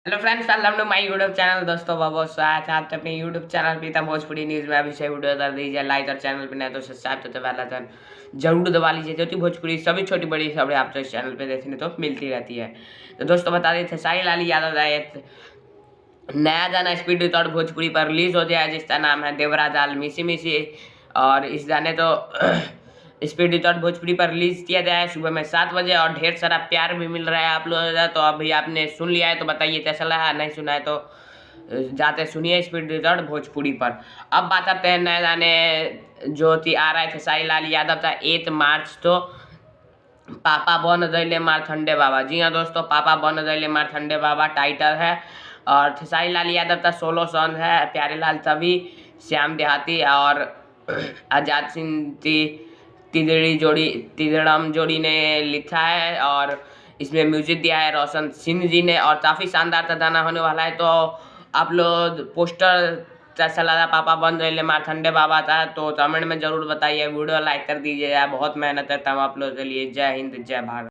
Hello friends, welcome to my YouTube channel. दोस्तों बहुत स्वागत है आपके अपने यूट्यूब चैनल पीता भोजपुरी न्यूज़ में। अभी से वीडियो कर दीजिए लाइक, और चैनल पे नए तो सब्सक्राइब तो वाला बटन जरूर दबा लीजिए, क्योंकि भोजपुरी सभी छोटी बड़ी खबरें आपको इस चैनल पे देखने तो मिलती रहती है। तो दोस्तों बता देते साई लाली यादव का एक नया गाना स्पीड रिकॉर्ड भोजपुरी पर रिलीज हो गया है, जिसका नाम है देवरा दाल मिसी मिसी। और इस गाने तो स्पीड रिकॉर्ड भोजपुरी पर रिलीज किया गया है सुबह में 7 बजे, और ढेर सारा प्यार भी मिल रहा है आप लोगों का। तो अभी आपने सुन लिया है तो बताइए कैसा लगा, नहीं सुना है तो जाते सुनिए स्पीड रिकॉर्ड भोजपुरी पर। अब बात करते हैं नए गाने जो आ रहे थे साई लाल यादव का 8 मार्च तो पापा बन गईले मारथंडे बाबा। जी हाँ दोस्तों, पापा बन गईले मारथंडे बाबा टाइटल है। और खेसारी लाल यादव का सोलो सॉन्ग है प्यारे लाल तभी, श्याम देहाती और आजाद सिंह तिदड़म जोड़ी ने लिखा है, और इसमें म्यूजिक दिया है रोशन सिंह जी ने। और काफ़ी शानदार का गाना होने वाला है। तो आप लोग पोस्टर कैसा लगा पापा बन रहे मारथंडे बाबा था तो कमेंट में ज़रूर बताइए, वीडियो लाइक कर दीजिएगा। बहुत मेहनत करता हूँ आप लोगों के लिए। जय हिंद, जय भारत।